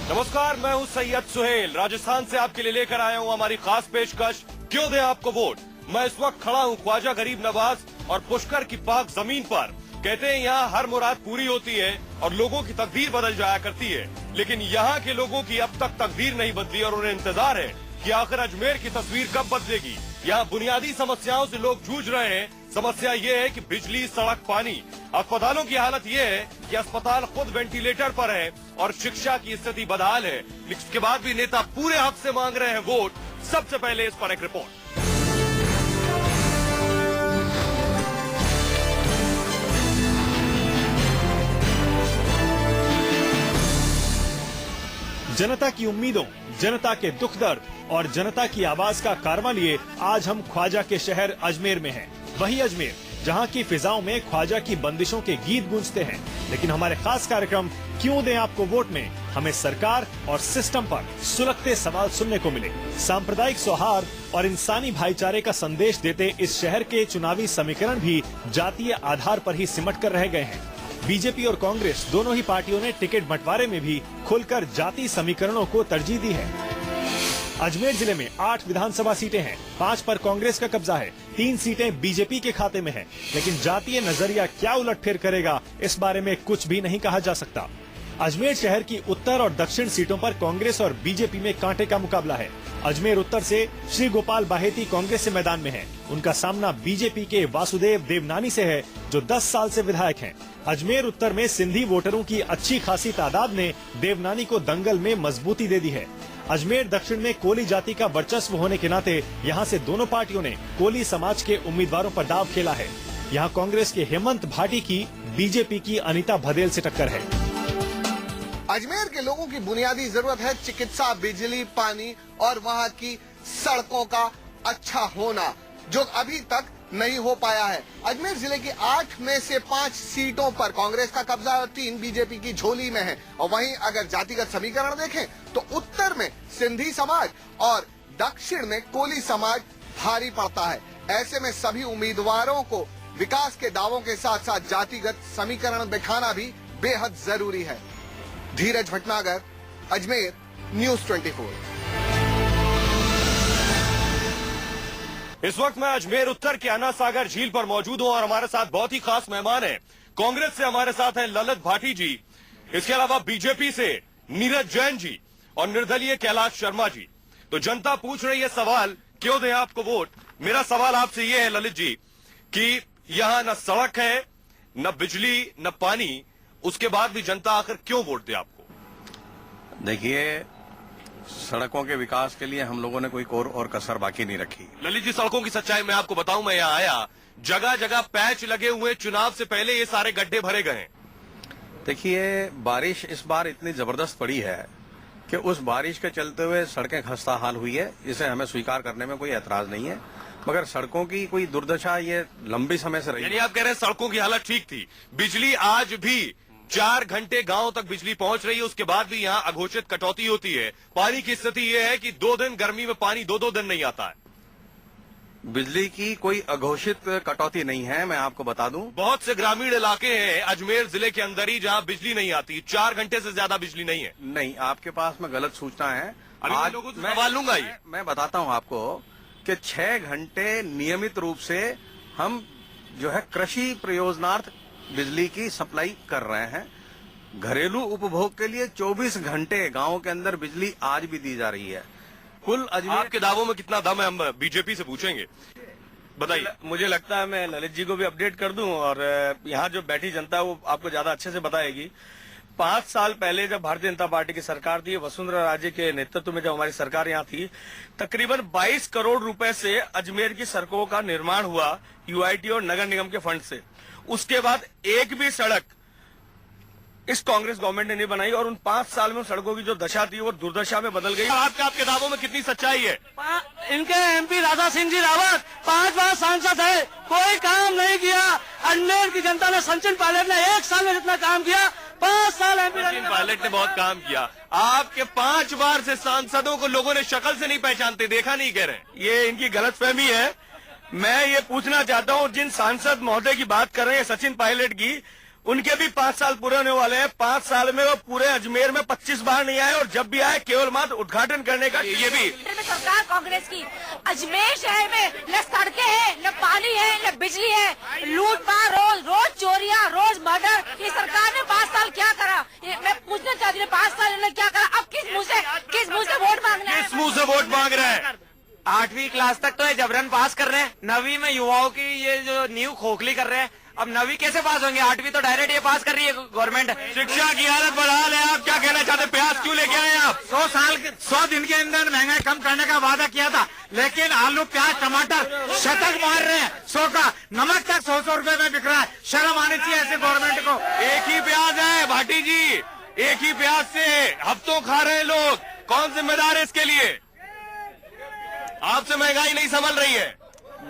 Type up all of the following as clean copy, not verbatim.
नमस्कार, मैं हूं सैयद सुहेल। राजस्थान से आपके लिए लेकर आया हूं हमारी खास पेशकश, क्यों दें आपको वोट। मैं इस वक्त खड़ा हूं ख्वाजा गरीब नवाज और पुष्कर की पाक जमीन पर। कहते हैं यहाँ हर मुराद पूरी होती है और लोगों की तकदीर बदल जाया करती है, लेकिन यहाँ के लोगों की अब तक तकदीर नहीं बदली और उन्हें इंतजार है कि आखिर अजमेर की तस्वीर कब बदलेगी। यहाँ बुनियादी समस्याओं से लोग जूझ रहे हैं। समस्या ये है कि बिजली, सड़क, पानी। अस्पतालों की हालत ये है कि अस्पताल खुद वेंटिलेटर पर है और शिक्षा की स्थिति बदहाल है। इसके बाद भी नेता पूरे हक से मांग रहे हैं वोट। सबसे पहले इस पर एक रिपोर्ट। जनता की उम्मीदों, जनता के दुख दर्द और जनता की आवाज का कारवां लिए आज हम ख्वाजा के शहर अजमेर में हैं। वही अजमेर जहां की फिजाओं में ख्वाजा की बंदिशों के गीत गूंजते हैं। लेकिन हमारे खास कार्यक्रम क्यों दें आपको वोट में हमें सरकार और सिस्टम पर सुलगते सवाल सुनने को मिले। सांप्रदायिक सौहार्द और इंसानी भाईचारे का संदेश देते इस शहर के चुनावी समीकरण भी जातीय आधार पर ही सिमट कर रह गए हैं। बीजेपी और कांग्रेस दोनों ही पार्टियों ने टिकट बंटवारे में भी खुलकर जाति समीकरणों को तरजीह दी है। अजमेर जिले में 8 विधानसभा सीटें हैं, 5 पर कांग्रेस का कब्जा है, 3 सीटें बीजेपी के खाते में हैं। लेकिन जातीय नजरिया क्या उलटफेर करेगा, इस बारे में कुछ भी नहीं कहा जा सकता। अजमेर शहर की उत्तर और दक्षिण सीटों पर कांग्रेस और बीजेपी में कांटे का मुकाबला है। अजमेर उत्तर से श्री गोपाल बाहेती कांग्रेस से मैदान में है। उनका सामना बीजेपी के वासुदेव देवनानी से है, जो 10 साल से विधायक हैं। अजमेर उत्तर में सिंधी वोटरों की अच्छी खासी तादाद ने देवनानी को दंगल में मजबूती दे दी है। अजमेर दक्षिण में कोली जाति का वर्चस्व होने के नाते यहाँ से दोनों पार्टियों ने कोली समाज के उम्मीदवारों पर दाव खेला है। यहाँ कांग्रेस के हेमंत भाटी की बीजेपी की अनीता भदेल से टक्कर है। अजमेर के लोगों की बुनियादी जरूरत है चिकित्सा, बिजली, पानी और वहाँ की सड़कों का अच्छा होना, जो अभी तक नहीं हो पाया है। अजमेर जिले की 8 में से 5 सीटों पर कांग्रेस का कब्जा और 3 बीजेपी की झोली में है। और वहीं अगर जातिगत समीकरण देखें तो उत्तर में सिंधी समाज और दक्षिण में कोली समाज भारी पड़ता है। ऐसे में सभी उम्मीदवारों को विकास के दावों के साथ साथ जातिगत समीकरण दिखाना भी बेहद जरूरी है। धीरज भटनागर, अजमेर, न्यूज़ 24। इस वक्त मैं अजमेर उत्तर के अन्ना सागर झील पर मौजूद हूं और हमारे साथ बहुत ही खास मेहमान हैं। कांग्रेस से हमारे साथ हैं ललित भाटी जी, इसके अलावा बीजेपी से नीरज जैन जी और निर्दलीय कैलाश शर्मा जी। तो जनता पूछ रही है सवाल, क्यों दें आपको वोट। मेरा सवाल आपसे ये है ललित जी कि यहाँ न सड़क है, न बिजली, न पानी, उसके बाद भी जनता आखिर क्यों वोट दे आपको। देखिए, सड़कों के विकास के लिए हम लोगों ने कोई कोर और कसर बाकी नहीं रखी। ललित जी, सड़कों की सच्चाई मैं आपको बताऊं, मैं यहाँ आया, जगह जगह पैच लगे हुए, चुनाव से पहले ये सारे गड्ढे भरे गए। देखिए, बारिश इस बार इतनी जबरदस्त पड़ी है कि उस बारिश के चलते हुए सड़कें खस्ता हाल हुई है। इसे हमें स्वीकार करने में कोई ऐतराज नहीं है, मगर सड़कों की कोई दुर्दशा ये लंबी समय से रही। यानी आप कह रहे हैं सड़कों की हालत ठीक थी, बिजली आज भी 4 घंटे गांव तक बिजली पहुंच रही है, उसके बाद भी यहाँ अघोषित कटौती होती है। पानी की स्थिति यह है कि 2 दिन गर्मी में पानी 2-2 दिन नहीं आता है। बिजली की कोई अघोषित कटौती नहीं है, मैं आपको बता दूं। बहुत से ग्रामीण इलाके हैं अजमेर जिले के अंदर ही जहाँ बिजली नहीं आती, 4 घंटे से ज्यादा बिजली नहीं है। नहीं, आपके पास में गलत सूचना है। आज लोगों से सवाल लूंगा ही। मैं बताता हूं आपको कि 6 घंटे नियमित रूप से हम जो है कृषि प्रयोजनार्थ बिजली की सप्लाई कर रहे हैं। घरेलू उपभोग के लिए 24 घंटे गांव के अंदर बिजली आज भी दी जा रही है। कुल अजमेर आपके दावों में कितना दम है, हम बीजेपी से पूछेंगे, बताइए। मुझे लगता है मैं ललित जी को भी अपडेट कर दूं और यहाँ जो बैठी जनता है वो आपको ज्यादा अच्छे से बताएगी। 5 साल पहले जब भारतीय जनता पार्टी की सरकार थी, वसुंधरा राजे के नेतृत्व में जब हमारी सरकार यहाँ थी, तकरीबन 22 करोड़ रुपए से अजमेर की सड़कों का निर्माण हुआ यूआईटी और नगर निगम के फंड से। उसके बाद एक भी सड़क इस कांग्रेस गवर्नमेंट ने नहीं बनाई और उन 5 साल में सड़कों की जो दशा थी वो दुर्दशा में बदल गई। आपके दावों में कितनी सच्चाई है। इनके एमपी राधा सिंह जी रावत 5 बार सांसद है, कोई काम नहीं किया। अजमेर की जनता ने सचिन पायलट ने 1 साल में जितना काम किया 5 साल एमपी सचिन पायलट ने बहुत काम किया। आपके 5 बार से सांसदों को लोगों ने शक्ल से नहीं पहचानते, देखा नहीं कह रहे। ये इनकी गलतफहमी है। मैं ये पूछना चाहता हूँ, जिन सांसद महोदय की बात कर रहे हैं सचिन पायलट की, उनके भी 5 साल पूरे होने वाले हैं। 5 साल में वो पूरे अजमेर में 25 बार नहीं आए, और जब भी आए केवल मात्र उद्घाटन करने का। ये भी सरकार कांग्रेस की अजमेर शहर में न सड़कें हैं, न पानी है, न बिजली है, लूटपाट, रोज चोरियां, रोज मर्डर। ये सरकार ने 5 साल क्या करा? मैं पूछना चाहती हूँ, 5 साल इन्होंने क्या करा? अब किस मुंह से वोट मांगना है? किस मुंह से वोट मांग रहे हैं? 8वीं क्लास तक तो ये जबरन पास कर रहे हैं, 9वीं में युवाओं की ये जो नींव खोखली कर रहे हैं। अब 9वीं कैसे पास होंगे? 8वीं तो डायरेक्ट ये पास कर रही है गवर्नमेंट। शिक्षा की हालत बढ़ा ले। आप क्या कहना चाहते? प्याज क्यों लेके आए आप? 100 दिन के अंदर महंगाई कम करने का वादा किया था, लेकिन आलू, प्याज, टमाटर शतक मार रहे हैं 100 का। नमक तक 100 रुपए में बिक रहा है। शर्म आनी चाहिए ऐसे गवर्नमेंट को। एक ही प्याज है भाटी जी, एक ही प्याज से हफ्तों खा रहे हैं लोग। कौन जिम्मेदार है इसके लिए? आपसे महंगाई नहीं संभल रही है।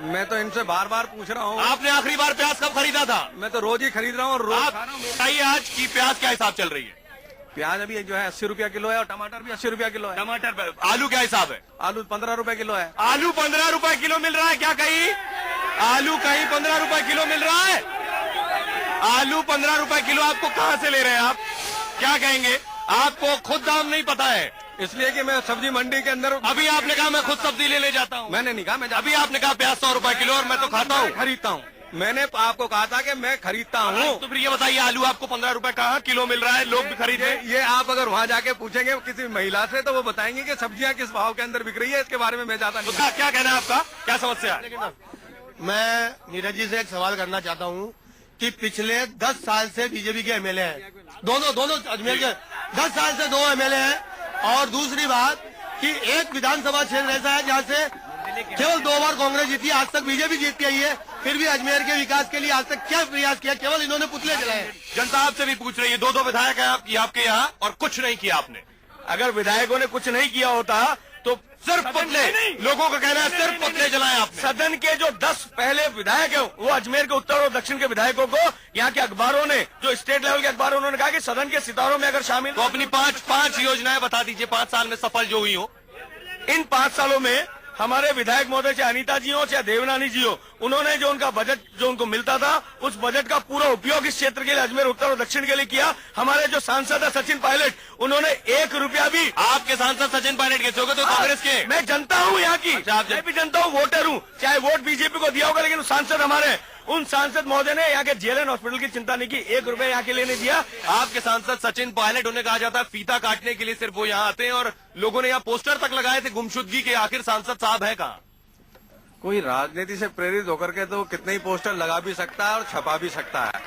मैं तो इनसे बार बार पूछ रहा हूँ। आपने आखिरी बार प्याज कब खरीदा था? मैं तो रोज ही खरीद रहा हूँ और रोज आप खा रहा हूँ। बताइए आज की प्याज क्या हिसाब चल रही है? प्याज अभी जो है 80 रुपया किलो है, और टमाटर भी 80 रुपया किलो है। टमाटर, आलू क्या हिसाब है? आलू 15 रुपए किलो है। आलू 15 रुपए किलो मिल रहा है क्या कहीं? आलू कहीं 15 रुपए किलो मिल रहा है? आलू 15 रुपए किलो आपको कहाँ से ले रहे हैं आप? क्या कहेंगे? आपको खुद दाम नहीं पता है, इसलिए कि मैं सब्जी मंडी के अंदर। अभी आपने कहा मैं खुद सब्जी ले जाता हूँ। मैंने नहीं कहा मैं अभी आपने कहा प्याज 100 रुपए किलो, और मैं तो खाता हूँ, खरीदता हूँ। मैंने आपको कहा था कि मैं खरीदता हूँ। तो फिर ये बताइए आलू आपको 15 रुपए कहाँ किलो मिल रहा है? लोग भी खरीदे। ये आप अगर वहाँ जाके पूछेंगे किसी महिला से तो वो बताएंगे कि सब्जियाँ किस भाव के अंदर बिक रही है। इसके बारे में मैं ज्यादा नहीं। उसका क्या कहना है आपका? क्या समस्या है? मैं नीरज जी से एक सवाल करना चाहता हूँ कि पिछले 10 साल से बीजेपी के एमएलए हैं, दोनों अजमेर के 10 साल से 2 एमएलए हैं। और दूसरी बात कि एक विधानसभा क्षेत्र ऐसा है जहाँ से केवल 2 बार कांग्रेस जीती, आज तक बीजेपी जीत के आई है। फिर भी अजमेर के विकास के लिए आज तक क्या प्रयास किया? केवल इन्होंने पुतले जलाए। जनता आपसे भी पूछ रही है। 2 विधायक हैं आपके यहाँ, और कुछ नहीं किया आपने। अगर विधायकों ने कुछ नहीं किया होता तो सिर्फ पुतले, लोगों का कहना है सिर्फ पुतले जलाए आपने। सदन के जो 10 पहले विधायक हैं, वो अजमेर के उत्तर और दक्षिण के विधायकों को यहाँ के अखबारों ने, जो स्टेट लेवल के अखबारों, उन्होंने कहा कि सदन के सितारों में अगर शामिल, तो अपनी 5 योजनाएं बता दीजिए 5 साल में सफल जो हुई हो। इन 5 सालों में हमारे विधायक महोदय, चाहे अनीता जी हो चाहे देवनानी जी हो, उन्होंने जो उनका बजट जो उनको मिलता था, उस बजट का पूरा उपयोग इस क्षेत्र के लिए, अजमेर उत्तर और दक्षिण के लिए किया। हमारे जो सांसद है सचिन पायलट, उन्होंने 1 रुपया भी। आपके सांसद सचिन पायलट कैसे होगा? तो कांग्रेस के। मैं जनता हूँ यहाँ की, मैं भी जनता हूँ, वोटर हूँ। चाहे वोट बीजेपी को दिया होगा, लेकिन सांसद हमारे हैं। उन सांसद महोदय ने यहाँ के जेएलएन हॉस्पिटल की चिंता नहीं की, 1 रुपया यहाँ के लिए नहीं दिया। आपके सांसद सचिन पायलट, उन्हें कहा जाता है फीता काटने के लिए सिर्फ वो यहाँ आते हैं, और लोगों ने यहाँ पोस्टर तक लगाए थे गुमशुदगी के। आखिर सांसद साहब है कहाँ? कोई राजनीति से प्रेरित होकर के तो कितने ही पोस्टर लगा भी सकता है और छपा भी सकता है।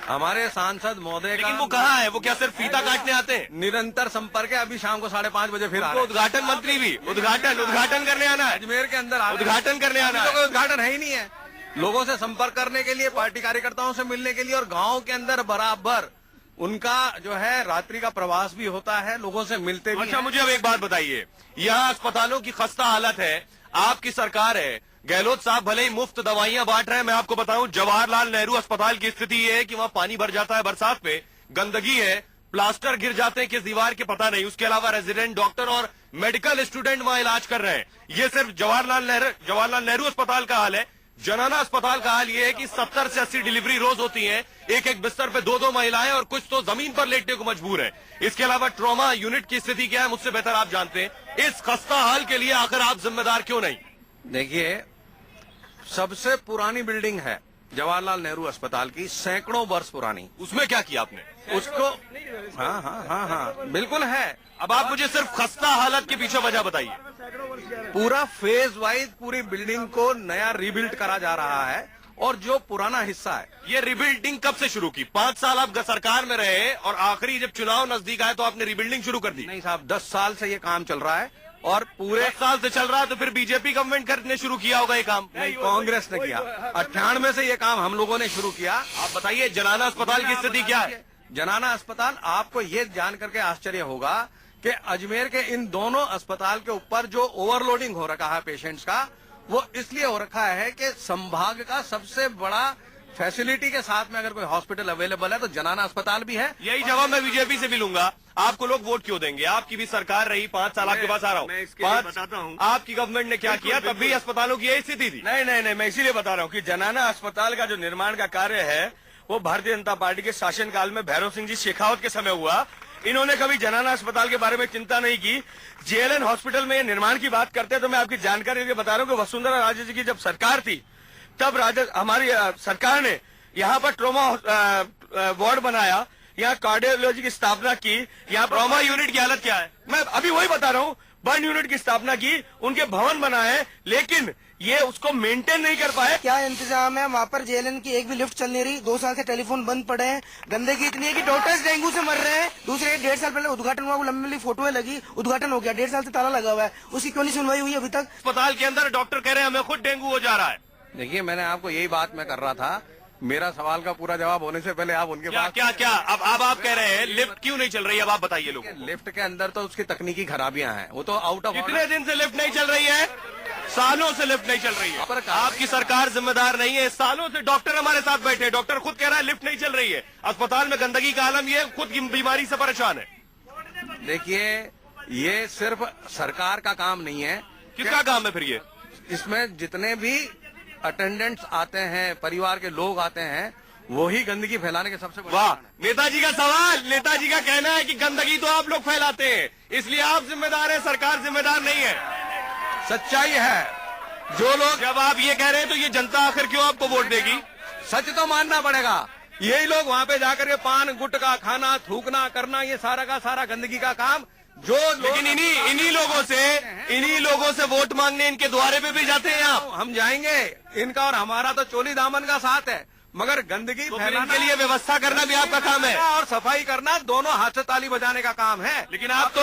हमारे सांसद महोदय का, लेकिन वो कहाँ है? वो क्या सिर्फ फीता काटने आते हैं? निरंतर संपर्क है। अभी शाम को 5:30 बजे फिर उद्घाटन मंत्री भी उद्घाटन करने आना है। अजमेर के अंदर उद्घाटन करने आना है। कोई उद्घाटन है ही नहीं है। लोगों से संपर्क करने के लिए, पार्टी कार्यकर्ताओं से मिलने के लिए, और गांव के अंदर बराबर उनका जो है रात्रि का प्रवास भी होता है, लोगों से मिलते भी। अच्छा, मुझे अब एक बात बताइए, यहाँ अस्पतालों की खस्ता हालत है, आपकी सरकार है, गहलोत साहब भले ही मुफ्त दवाइयां बांट रहे हैं। मैं आपको बताऊं, जवाहरलाल नेहरू अस्पताल की स्थिति ये है कि वहां पानी भर जाता है बरसात में, गंदगी है, प्लास्टर गिर जाते हैं किस दीवार के पता नहीं। उसके अलावा रेजिडेंट डॉक्टर और मेडिकल स्टूडेंट वहां इलाज कर रहे हैं। ये सिर्फ जवाहरलाल नेहरू अस्पताल का हाल है। जनाना अस्पताल का हाल ये है कि 70 से 80 डिलीवरी रोज होती है, एक बिस्तर पे 2 महिलाएं, और कुछ तो जमीन पर लेटने को मजबूर है। इसके अलावा ट्रॉमा यूनिट की स्थिति क्या है, मुझसे बेहतर आप जानते हैं। इस खस्ता हाल के लिए आखिर आप जिम्मेदार क्यों नहीं? देखिए, सबसे पुरानी बिल्डिंग है जवाहरलाल नेहरू अस्पताल की, सैकड़ों वर्ष पुरानी। उसमें क्या किया आपने? उसको हाँ, बिल्कुल है। अब आप मुझे सिर्फ खस्ता हालत के पीछे वजह बताइए। पूरा फेज वाइज पूरी बिल्डिंग को नया रिबिल्ड करा जा रहा है, और जो पुराना हिस्सा है, ये रिबिल्डिंग कब से शुरू की? 5 साल आप सरकार में रहे, और आखिरी जब चुनाव नजदीक आए तो आपने रिबिल्डिंग शुरू कर दी? नहीं साहब, 10 साल से ये काम चल रहा है, और पूरे 10 साल से चल रहा है, तो फिर बीजेपी गवर्नमेंट करने शुरू किया होगा ये काम? नहीं, कांग्रेस ने किया। 98 से ये काम हम लोगों ने शुरू किया। आप बताइए, जनाना अस्पताल की स्थिति क्या है? जनाना अस्पताल, आपको ये जान करके आश्चर्य होगा कि अजमेर के इन दोनों अस्पताल के ऊपर जो ओवरलोडिंग हो रखा है पेशेंट्स का, वो इसलिए हो रखा है कि संभाग का सबसे बड़ा फैसिलिटी के साथ में अगर कोई हॉस्पिटल अवेलेबल है तो जनाना अस्पताल भी है। यही जवाब मैं बीजेपी से भी लूंगा। आपको लोग वोट क्यों देंगे? आपकी भी सरकार रही 5 साल, आपके पास आ रहा हूँ, बताता हूँ आपकी गवर्नमेंट ने क्या किया। तब भी अस्पतालों की यही स्थिति थी। नहीं, मैं इसीलिए बता रहा हूँ कि जनाना अस्पताल का जो निर्माण का कार्य है, वो भारतीय जनता पार्टी के शासनकाल में भैरव सिंह जी शेखावत के समय हुआ। इन्होंने कभी जनाना अस्पताल के बारे में चिंता नहीं की। जेएलएन हॉस्पिटल में निर्माण की बात करते हैं तो मैं आपकी जानकारी के बता रहा हूँ कि वसुंधरा राजे जी की जब सरकार थी तब हमारी सरकार ने यहाँ पर ट्रोमा वार्ड बनाया, यहाँ कार्डियोलॉजी की स्थापना की। यहाँ ट्रोमा यूनिट की हालत क्या है मैं अभी वही बता रहा हूँ। बर्न यूनिट की स्थापना की, उनके भवन बनाए, लेकिन ये उसको मेंटेन नहीं कर पाए। क्या इंतजाम है वहाँ पर? जेएलएन की एक भी लिफ्ट चल नहीं रही, 2 साल से टेलीफोन बंद पड़े हैं, गंदगी इतनी है कि डॉक्टर्स डेंगू से मर रहे हैं। दूसरे 1.5 साल पहले उद्घाटन हुआ, वो लंबी लंबी फोटोएं लगी, उद्घाटन हो गया, 1.5 साल से ताला लगा हुआ है, उसकी क्यों नहीं सुनवाई हुई अभी तक? अस्पताल के अंदर डॉक्टर कह रहे हैं हमें खुद डेंगू हो जा रहा है। देखिए, मैंने आपको यही बात मैं कर रहा था। मेरा सवाल का पूरा जवाब होने से पहले आप उनके पास क्या अब आप कह रहे हैं लिफ्ट क्यों नहीं चल रही है? अब आप बताइए लोगों को। लिफ्ट के अंदर तो उसकी तकनीकी खराबियां हैं, वो तो आउट ऑफ कितने दिन से लिफ्ट नहीं चल रही है? सालों से लिफ्ट नहीं चल रही है। पर आपकी सरकार जिम्मेदार नहीं है। सालों से डॉक्टर हमारे साथ बैठे, डॉक्टर खुद कह रहा है लिफ्ट नहीं चल रही है। अस्पताल में गंदगी का आलम, ये खुद की बीमारी से परेशान है। देखिए, ये सिर्फ सरकार का काम नहीं है। किसका काम है फिर ये? इसमें जितने भी अटेंडेंट्स आते हैं, परिवार के लोग आते हैं, वही गंदगी फैलाने के सबसे बड़े वाह, कारण हैं। नेताजी का सवाल। नेताजी का कहना है कि गंदगी तो आप लोग फैलाते हैं, इसलिए आप जिम्मेदार हैं, सरकार जिम्मेदार नहीं है। सच्चाई है। जो लोग, जब आप ये कह रहे हैं तो ये जनता आखिर क्यों आपको वोट देगी? सच तो मानना पड़ेगा। यही लोग वहाँ पे जाकर के पान गुटखा खाना, थूकना करना, ये सारा का सारा गंदगी का काम जो लेकिन इन्हीं लोगों से वोट मांगने इनके द्वारे पे भी जाते हैं आप। हम जाएंगे, इनका और हमारा तो चोली दामन का साथ है, मगर गंदगी तो फैलाने के लिए व्यवस्था करना भी आपका काम है और सफाई करना दोनों हाथ से ताली बजाने का काम है। लेकिन आप तो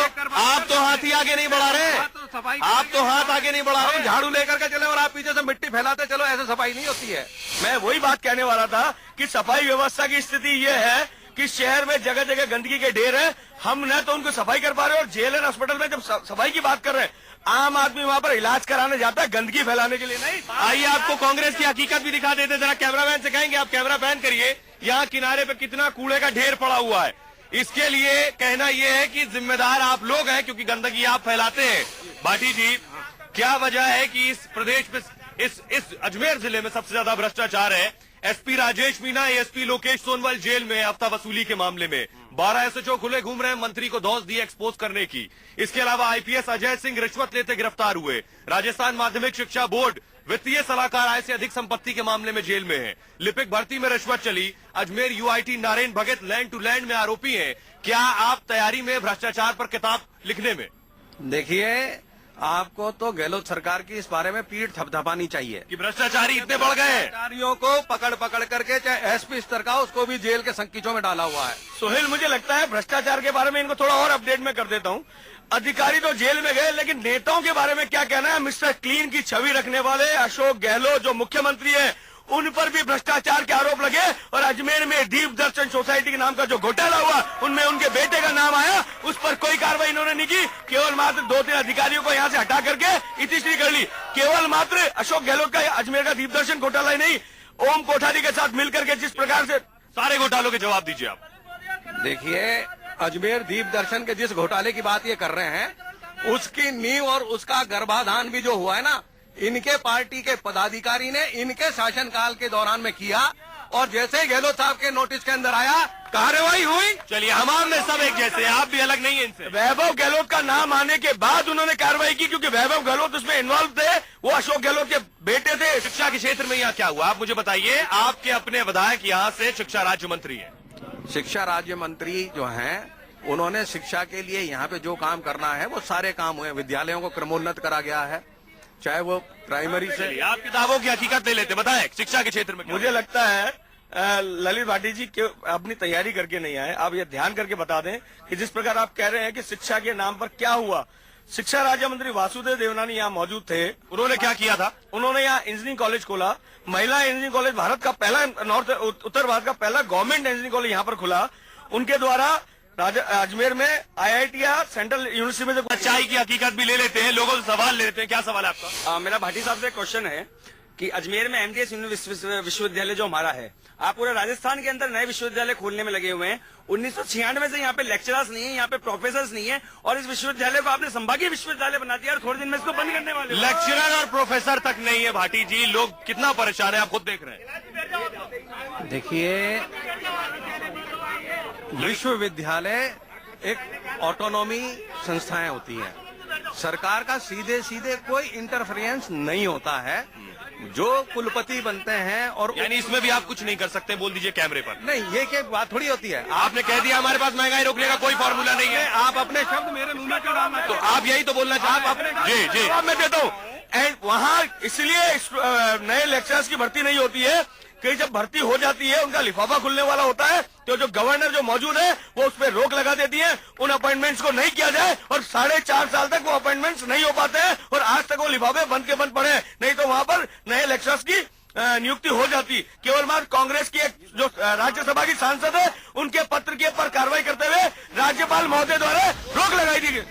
हाथ ही आगे नहीं बढ़ा रहे। आप तो हाथ आगे नहीं बढ़ा रहे। झाड़ू लेकर के चले और आप पीछे से मिट्टी फैलाते चलो, ऐसे सफाई नहीं होती है। मैं वही बात कहने वाला था कि सफाई व्यवस्था की स्थिति ये है कि शहर में जगह जगह गंदगी के ढेर है। हम न तो उनको सफाई कर पा रहे और जेएलएन अस्पताल में जब सफाई की बात कर रहे हैं, आम आदमी वहाँ पर इलाज कराने जाता है, गंदगी फैलाने के लिए नहीं। आइए आपको कांग्रेस की हकीकत भी दिखा देते। जरा कैमरामैन से कहेंगे आप कैमरा बैन करिए। यहाँ किनारे पे कितना कूड़े का ढेर पड़ा हुआ है। इसके लिए कहना यह है कि जिम्मेदार आप लोग हैं, क्योंकि गंदगी आप फैलाते हैं। भाटी जी, क्या वजह है कि इस प्रदेश में, इस अजमेर जिले में सबसे ज्यादा भ्रष्टाचार है? SP Rajesh Meena, SP Lokesh Sonwal jail में हफ्ता वसूली के मामले में। 12 एसएचओ खुले घूम रहे हैं मंत्री को धौंस दी एक्सपोज करने की। इसके अलावा आईपीएस अजय सिंह रिश्वत लेते गिरफ्तार हुए। राजस्थान माध्यमिक शिक्षा बोर्ड वित्तीय सलाहकार आय से अधिक संपत्ति के मामले में जेल में है। लिपिक भर्ती में रिश्वत चली। Ajmer UIT Narayan Bhagat land to land में आरोपी हैं। क्या आप तैयारी में भ्रष्टाचार पर किताब लिखने में? देखिए, आपको तो गहलोत सरकार की इस बारे में पीठ थपथपानी चाहिए कि भ्रष्टाचारी इतने बढ़ गए हैं। भ्रष्टाचारियों को पकड़ करके, चाहे एसपी स्तर का, उसको भी जेल के संकीचों में डाला हुआ है। सोहेल, मुझे लगता है भ्रष्टाचार के बारे में इनको थोड़ा और अपडेट में कर देता हूँ। अधिकारी तो जेल में गए, लेकिन नेताओं के बारे में क्या कहना है? मिस्टर क्लीन की छवि रखने वाले अशोक गहलोत जो मुख्यमंत्री है, उन पर भी भ्रष्टाचार के आरोप लगे। और अजमेर में दीप दर्शन सोसाइटी के नाम का जो घोटाला हुआ, उनमें उनके बेटे का नाम आया, उस पर कोई कार्रवाई इन्होंने नहीं की। केवल मात्र 2-3 अधिकारियों को यहाँ से हटा करके इतिश्री कर ली। केवल मात्र अशोक गहलोत का अजमेर का दीप दर्शन घोटाला ही नहीं, ओम कोठारी के साथ मिलकर के जिस प्रकार से सारे घोटालों के जवाब दीजिए आप। देखिए, अजमेर दीप दर्शन के जिस घोटाले की बात ये कर रहे हैं, उसकी नींव और उसका गर्भाधान भी जो हुआ है ना, इनके पार्टी के पदाधिकारी ने इनके शासनकाल के दौरान में किया। और जैसे ही गहलोत साहब के नोटिस के अंदर आया, कार्रवाई हुई। चलिए, हमारे में सब एक जैसे, आप भी अलग नहीं है इनसे। वैभव गहलोत का नाम आने के बाद उन्होंने कार्रवाई की, क्योंकि वैभव गहलोत उसमें इन्वॉल्व थे। वो अशोक गहलोत के बेटे थे। शिक्षा के क्षेत्र में यहाँ क्या हुआ, आप मुझे बताइए। आपके अपने विधायक यहाँ से शिक्षा राज्य मंत्री है। शिक्षा राज्य मंत्री जो हैं, उन्होंने शिक्षा के लिए यहाँ पे जो काम करना है वो सारे काम हुए। विद्यालयों को क्रमोन्नत करा गया है, चाहे वो प्राइमरी से। आप किताबों की हकीकत ले लेते, बताएं शिक्षा के क्षेत्र में। मुझे लगता है ललित भाटी जी के अपनी तैयारी करके नहीं आए। आप ये ध्यान करके बता दें कि जिस प्रकार आप कह रहे हैं कि शिक्षा के नाम पर क्या हुआ। शिक्षा राज्य मंत्री वासुदेव देवनानी यहाँ मौजूद थे। उन्होंने क्या किया था? उन्होंने यहाँ इंजीनियरिंग कॉलेज खोला। महिला इंजीनियरिंग कॉलेज भारत का पहला, उत्तर भारत का पहला गवर्नमेंट इंजीनियरिंग कॉलेज यहाँ पर खुला। उनके द्वारा अजमेर में आईआईटी या सेंट्रल यूनिवर्सिटी में सच्चाई की हकीकत भी ले लेते हैं, लोगों से सवाल ले लेते हैं। क्या सवाल है आपका? मेरा भाटी साहब से क्वेश्चन है कि अजमेर में एमडीएस विश्वविद्यालय जो हमारा है, आप पूरे राजस्थान के अंदर नए विश्वविद्यालय खोलने में लगे हुए हैं। 1996 से यहाँ पे लेक्चरर्स नहीं है, यहाँ पे प्रोफेसर्स नहीं है, और इस विश्वविद्यालय को आपने संभागीय विश्वविद्यालय बना दिया और थोड़े दिन में इसको बंद करने वाले। लेक्चरर और प्रोफेसर तक नहीं है भाटी जी, लोग कितना परेशान है आप खुद देख रहे हैं। देखिए, विश्वविद्यालय एक ऑटोनॉमी संस्थाएं होती हैं, सरकार का सीधे सीधे कोई इंटरफेरेंस नहीं होता है। जो कुलपति बनते हैं और यानी इसमें भी आप कुछ नहीं कर सकते, बोल दीजिए कैमरे पर। नहीं, ये क्या बात थोड़ी होती है। आपने कह दिया हमारे पास महंगाई रोकने का कोई फॉर्मूला नहीं है। आप अपने शब्द मेरे मुंह में क्यों डालना, तो आप यही तो बोलना चाहते हैं। जी जी, जवाब मैं देता हूँ। एंड वहाँ इसलिए नए लेक्चरर्स की भर्ती नहीं होती है कि जब भर्ती हो जाती है उनका लिफाफा खुलने वाला होता है, तो जो गवर्नर जो मौजूद है वो उस पर रोक लगा देती है, उन अपॉइंटमेंट्स को नहीं किया जाए, और 4.5 साल तक वो अपॉइंटमेंट्स नहीं हो पाते हैं, और आज तक वो लिफाफे बंद के बंद पड़े। नहीं तो वहां पर नए लेक्चरर्स की नियुक्ति हो जाती। केवल मात्र कांग्रेस की एक जो राज्यसभा की सांसद है, उनके पत्र के पर कार्रवाई करते हुए राज्यपाल महोदय द्वारा रोक लगाई दी गई।